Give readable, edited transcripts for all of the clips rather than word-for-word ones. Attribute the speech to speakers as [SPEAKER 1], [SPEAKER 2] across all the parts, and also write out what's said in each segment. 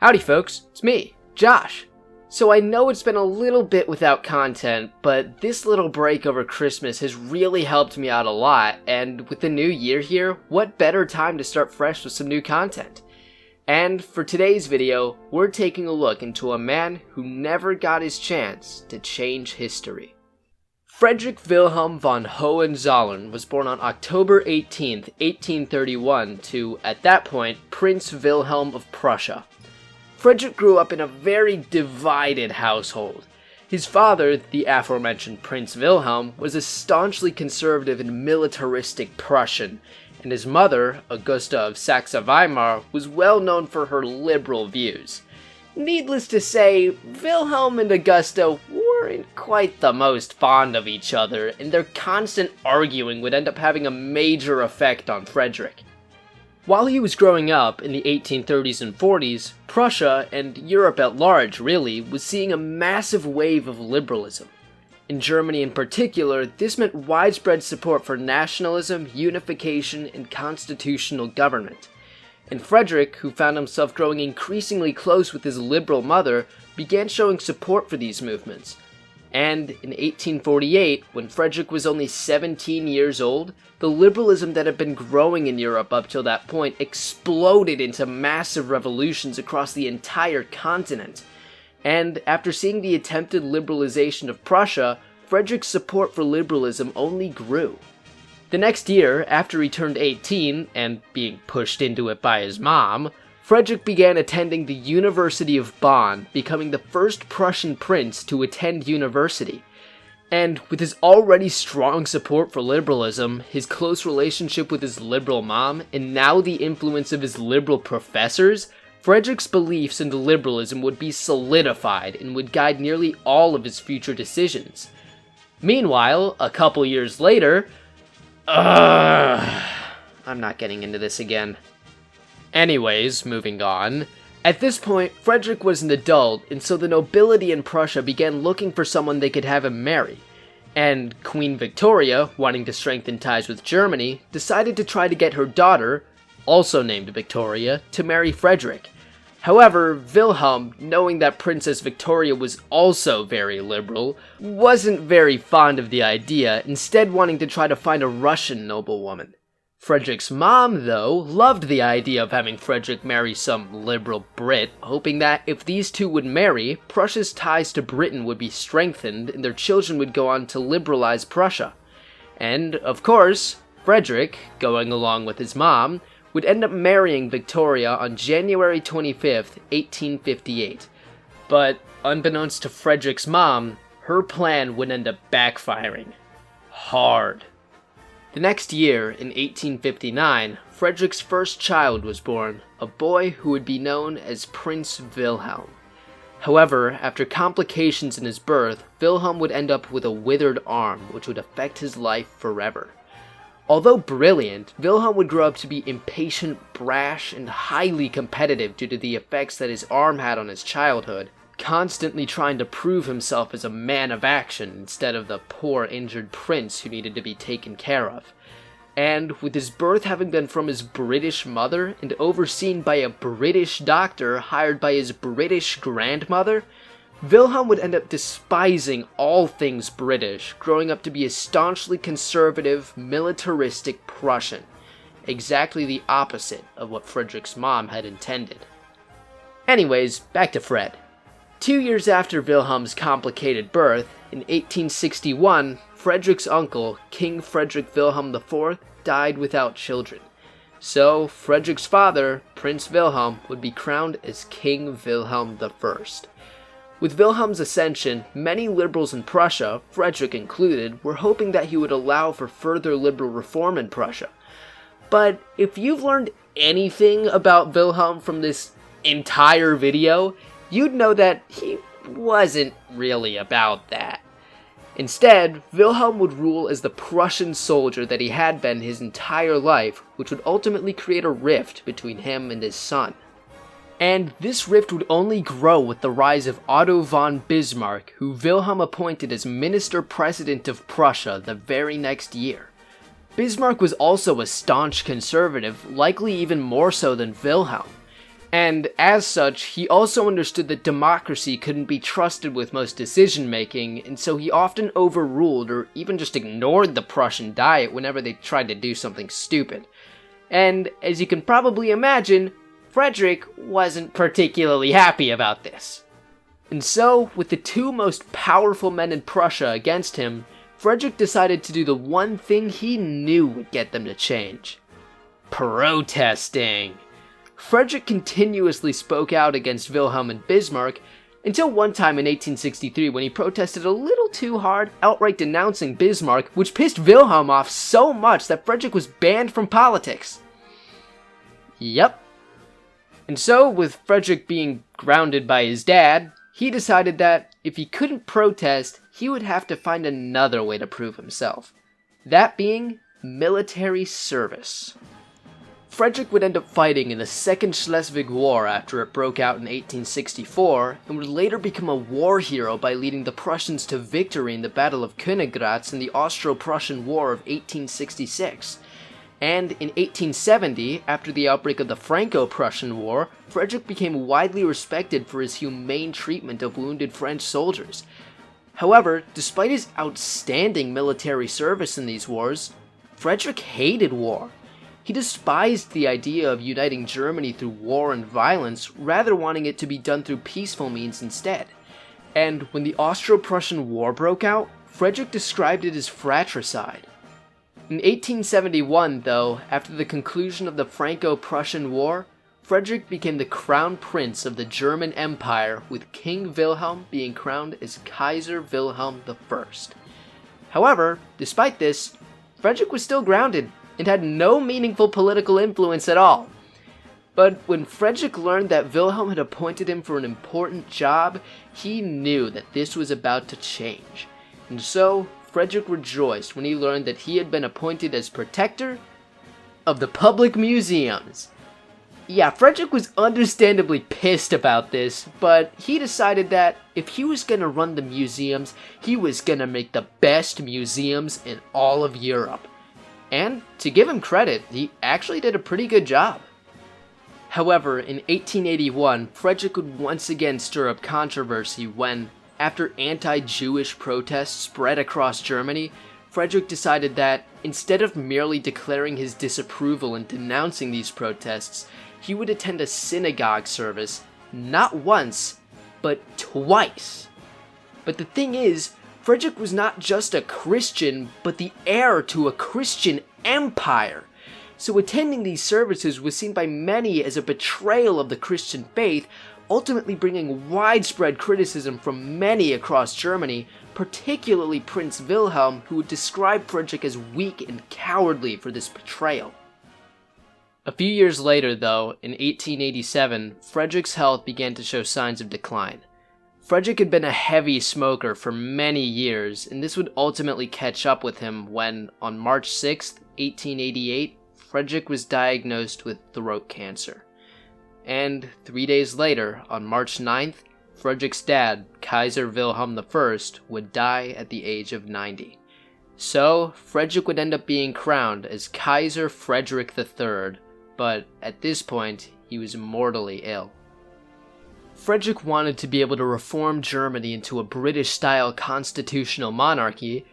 [SPEAKER 1] Howdy folks, it's me, Josh. So I know it's been a little bit without content, but this little break over Christmas has really helped me out a lot, and with the new year here, what better time to start fresh with some new content? And for today's video, we're taking a look into a man who never got his chance to change history. Friedrich Wilhelm von Hohenzollern was born on October 18, 1831 to, at that point, Prince Wilhelm of Prussia. Friedrich grew up in a very divided household. His father, the aforementioned Prince Wilhelm, was a staunchly conservative and militaristic Prussian, and his mother, Augusta of Saxe-Weimar, was well known for her liberal views. Needless to say, Wilhelm and Augusta weren't quite the most fond of each other, and their constant arguing would end up having a major effect on Friedrich. While he was growing up in the 1830s and 40s, Prussia, and Europe at large really, was seeing a massive wave of liberalism. In Germany in particular, this meant widespread support for nationalism, unification, and constitutional government. And Friedrich, who found himself growing increasingly close with his liberal mother, began showing support for these movements. And in 1848, when Friedrich was only 17 years old, the liberalism that had been growing in Europe up till that point exploded into massive revolutions across the entire continent. And after seeing the attempted liberalization of Prussia, Friedrich's support for liberalism only grew. The next year, after he turned 18, and being pushed into it by his mom, Friedrich began attending the University of Bonn, becoming the first Prussian prince to attend university. And with his already strong support for liberalism, his close relationship with his liberal mom, and now the influence of his liberal professors, Friedrich's beliefs in liberalism would be solidified and would guide nearly all of his future decisions. Meanwhile, a couple years later, I'm not getting into this again. Anyways, moving on. At this point, Friedrich was an adult, and so the nobility in Prussia began looking for someone they could have him marry. And Queen Victoria, wanting to strengthen ties with Germany, decided to try to get her daughter, also named Victoria, to marry Friedrich. However, Wilhelm, knowing that Princess Victoria was also very liberal, wasn't very fond of the idea, instead wanting to try to find a Russian noblewoman. Friedrich's mom, though, loved the idea of having Friedrich marry some liberal Brit, hoping that if these two would marry, Prussia's ties to Britain would be strengthened and their children would go on to liberalize Prussia. And, of course, Friedrich, going along with his mom, would end up marrying Victoria on January 25th, 1858. But, unbeknownst to Friedrich's mom, her plan would end up backfiring. Hard. The next year, in 1859, Friedrich's first child was born, a boy who would be known as Prince Wilhelm. However, after complications in his birth, Wilhelm would end up with a withered arm, which would affect his life forever. Although brilliant, Wilhelm would grow up to be impatient, brash, and highly competitive due to the effects that his arm had on his childhood, constantly trying to prove himself as a man of action instead of the poor injured prince who needed to be taken care of. And with his birth having been from his British mother and overseen by a British doctor hired by his British grandmother, Wilhelm would end up despising all things British, growing up to be a staunchly conservative, militaristic Prussian, exactly the opposite of what Friedrich's mom had intended. Anyways, back to Fred. 2 years after Wilhelm's complicated birth, in 1861, Friedrich's uncle, King Friedrich Wilhelm IV, died without children. So, Friedrich's father, Prince Wilhelm, would be crowned as King Wilhelm I. With Wilhelm's ascension, many liberals in Prussia, Friedrich included, were hoping that he would allow for further liberal reform in Prussia. But if you've learned anything about Wilhelm from this entire video, you'd know that he wasn't really about that. Instead, Wilhelm would rule as the Prussian soldier that he had been his entire life, which would ultimately create a rift between him and his son. And this rift would only grow with the rise of Otto von Bismarck, who Wilhelm appointed as Minister-President of Prussia the very next year. Bismarck was also a staunch conservative, likely even more so than Wilhelm. And as such, he also understood that democracy couldn't be trusted with most decision-making, and so he often overruled or even just ignored the Prussian Diet whenever they tried to do something stupid. And as you can probably imagine, Frederick wasn't particularly happy about this. And so, with the two most powerful men in Prussia against him, Frederick decided to do the one thing he knew would get them to change: protesting. Frederick continuously spoke out against Wilhelm and Bismarck, until one time in 1863 when he protested a little too hard, outright denouncing Bismarck, which pissed Wilhelm off so much that Frederick was banned from politics. Yep. And so, with Frederick being grounded by his dad, he decided that if he couldn't protest, he would have to find another way to prove himself. That being military service. Frederick would end up fighting in the Second Schleswig War after it broke out in 1864, and would later become a war hero by leading the Prussians to victory in the Battle of Königgrätz in the Austro-Prussian War of 1866. And in 1870, after the outbreak of the Franco-Prussian War, Frederick became widely respected for his humane treatment of wounded French soldiers. However, despite his outstanding military service in these wars, Frederick hated war. He despised the idea of uniting Germany through war and violence, rather wanting it to be done through peaceful means instead. And when the Austro-Prussian War broke out, Frederick described it as fratricide. In 1871, though, after the conclusion of the Franco-Prussian War, Frederick became the crown prince of the German Empire, with King Wilhelm being crowned as Kaiser Wilhelm I. However, despite this, Frederick was still grounded and had no meaningful political influence at all. But when Frederick learned that Wilhelm had appointed him for an important job, he knew that this was about to change. And so, Frederick rejoiced when he learned that he had been appointed as protector of the public museums. Yeah, Frederick was understandably pissed about this, but he decided that if he was gonna run the museums, he was gonna make the best museums in all of Europe. And, to give him credit, he actually did a pretty good job. However, in 1881, Frederick would once again stir up controversy when, after anti-Jewish protests spread across Germany, Frederick decided that, instead of merely declaring his disapproval and denouncing these protests, he would attend a synagogue service, not once, but twice. But the thing is, Frederick was not just a Christian, but the heir to a Christian empire. So attending these services was seen by many as a betrayal of the Christian faith, ultimately bringing widespread criticism from many across Germany, particularly Prince Wilhelm, who would describe Frederick as weak and cowardly for this betrayal. A few years later, though, in 1887, Frederick's health began to show signs of decline. Frederick had been a heavy smoker for many years, and this would ultimately catch up with him when, on March 6, 1888, Frederick was diagnosed with throat cancer. And 3 days later, on March 9th, Frederick's dad, Kaiser Wilhelm I, would die at the age of 90. So, Frederick would end up being crowned as Kaiser Frederick III, but at this point, he was mortally ill. Frederick wanted to be able to reform Germany into a British-style constitutional monarchy.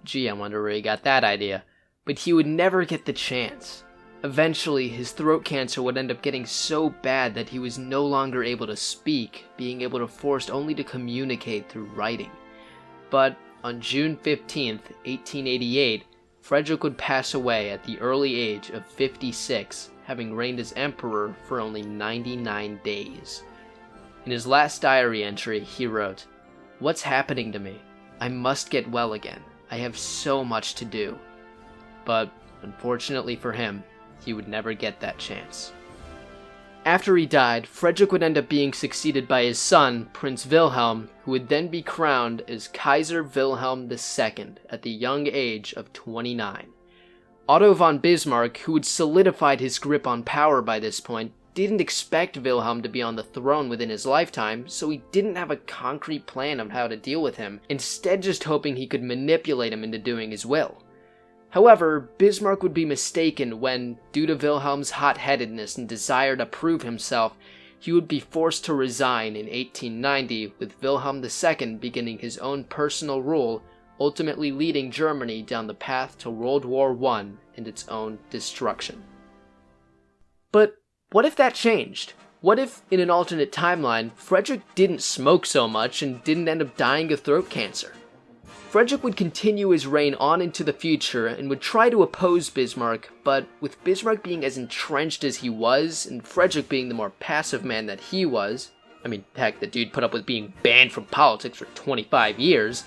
[SPEAKER 1] Gee, I wonder where he got that idea. But he would never get the chance. Eventually, his throat cancer would end up getting so bad that he was no longer able to speak, being able to forced only to communicate through writing. But on June 15th, 1888, Frederick would pass away at the early age of 56, having reigned as emperor for only 99 days. In his last diary entry, he wrote, "What's happening to me? I must get well again. I have so much to do." But, unfortunately for him, he would never get that chance. After he died, Frederick would end up being succeeded by his son, Prince Wilhelm, who would then be crowned as Kaiser Wilhelm II at the young age of 29. Otto von Bismarck, who had solidified his grip on power by this point, didn't expect Wilhelm to be on the throne within his lifetime, so he didn't have a concrete plan of how to deal with him, instead just hoping he could manipulate him into doing his will. However, Bismarck would be mistaken when, due to Wilhelm's hot-headedness and desire to prove himself, he would be forced to resign in 1890, with Wilhelm II beginning his own personal rule, ultimately leading Germany down the path to World War I and its own destruction. But what if that changed? What if, in an alternate timeline, Frederick didn't smoke so much and didn't end up dying of throat cancer? Frederick would continue his reign on into the future and would try to oppose Bismarck, but with Bismarck being as entrenched as he was, and Frederick being the more passive man that he was, I mean, heck, the dude put up with being banned from politics for 25 years,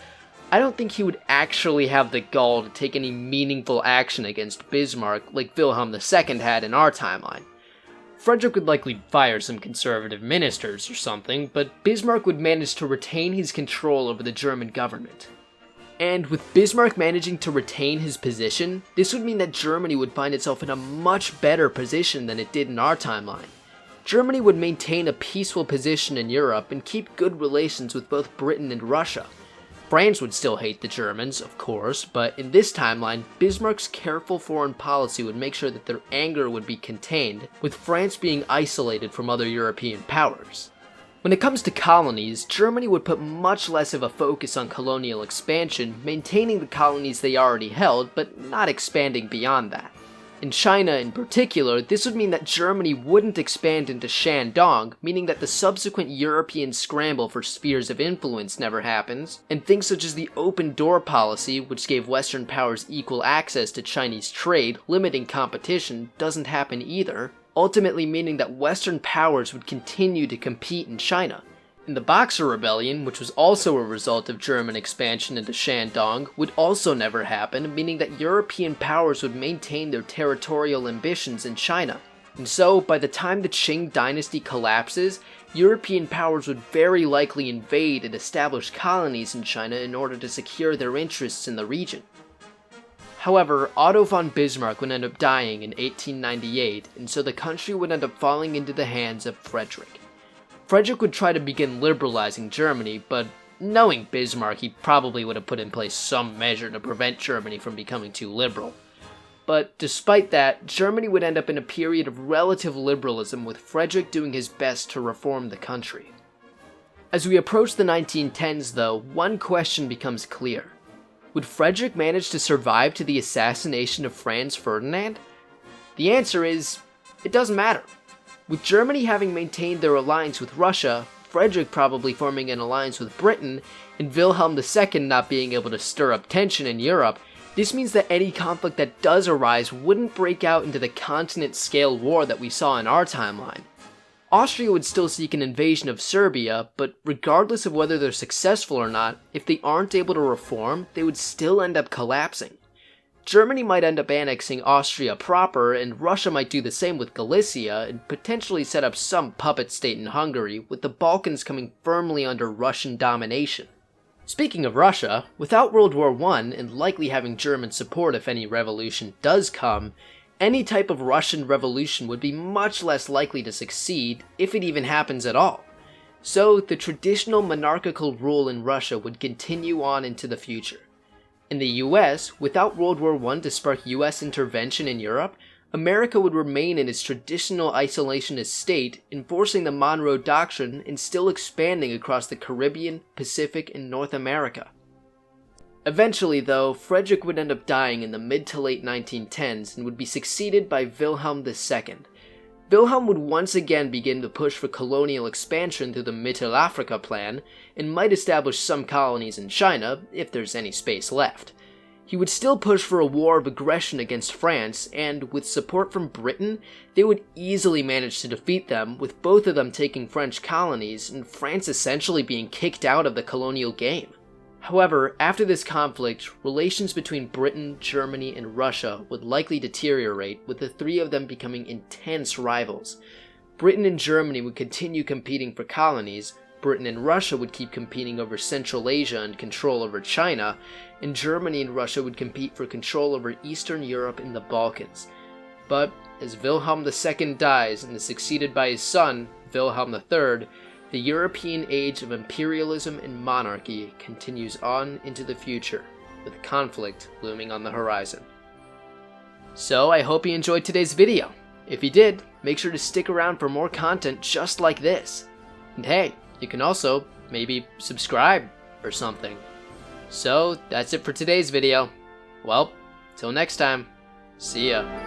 [SPEAKER 1] I don't think he would actually have the gall to take any meaningful action against Bismarck like Wilhelm II had in our timeline. Frederick would likely fire some conservative ministers or something, but Bismarck would manage to retain his control over the German government. And with Bismarck managing to retain his position, this would mean that Germany would find itself in a much better position than it did in our timeline. Germany would maintain a peaceful position in Europe and keep good relations with both Britain and Russia. France would still hate the Germans, of course, but in this timeline, Bismarck's careful foreign policy would make sure that their anger would be contained, with France being isolated from other European powers. When it comes to colonies, Germany would put much less of a focus on colonial expansion, maintaining the colonies they already held, but not expanding beyond that. In China in particular, this would mean that Germany wouldn't expand into Shandong, meaning that the subsequent European scramble for spheres of influence never happens, and things such as the open door policy, which gave Western powers equal access to Chinese trade, limiting competition, doesn't happen either, ultimately meaning that Western powers would continue to compete in China. And the Boxer Rebellion, which was also a result of German expansion into Shandong, would also never happen, meaning that European powers would maintain their territorial ambitions in China. And so, by the time the Qing dynasty collapses, European powers would very likely invade and establish colonies in China in order to secure their interests in the region. However, Otto von Bismarck would end up dying in 1898, and so the country would end up falling into the hands of Frederick. Frederick would try to begin liberalizing Germany, but knowing Bismarck, he probably would have put in place some measure to prevent Germany from becoming too liberal. But despite that, Germany would end up in a period of relative liberalism, with Frederick doing his best to reform the country. As we approach the 1910s though, one question becomes clear. Would Frederick manage to survive to the assassination of Franz Ferdinand? The answer is, it doesn't matter. With Germany having maintained their alliance with Russia, Frederick probably forming an alliance with Britain, and Wilhelm II not being able to stir up tension in Europe, this means that any conflict that does arise wouldn't break out into the continent-scale war that we saw in our timeline. Austria would still seek an invasion of Serbia, but regardless of whether they're successful or not, if they aren't able to reform, they would still end up collapsing. Germany might end up annexing Austria proper, and Russia might do the same with Galicia, and potentially set up some puppet state in Hungary, with the Balkans coming firmly under Russian domination. Speaking of Russia, without World War I, and likely having German support if any revolution does come, any type of Russian revolution would be much less likely to succeed, if it even happens at all. So, the traditional monarchical rule in Russia would continue on into the future. In the US, without World War I to spark US intervention in Europe, America would remain in its traditional isolationist state, enforcing the Monroe Doctrine and still expanding across the Caribbean, Pacific, and North America. Eventually, though, Frederick would end up dying in the mid to late 1910s and would be succeeded by Wilhelm II. Wilhelm would once again begin to push for colonial expansion through the Mittelafrika Plan, and might establish some colonies in China, if there's any space left. He would still push for a war of aggression against France, and with support from Britain, they would easily manage to defeat them, with both of them taking French colonies, and France essentially being kicked out of the colonial game. However, after this conflict, relations between Britain, Germany, and Russia would likely deteriorate, with the three of them becoming intense rivals. Britain and Germany would continue competing for colonies, Britain and Russia would keep competing over Central Asia and control over China, and Germany and Russia would compete for control over Eastern Europe and the Balkans. But as Wilhelm II dies and is succeeded by his son, Wilhelm III, the European age of imperialism and monarchy continues on into the future, with conflict looming on the horizon. So I hope you enjoyed today's video. If you did, make sure to stick around for more content just like this. And hey, you can also maybe subscribe or something. So that's it for today's video. Well, till next time, see ya.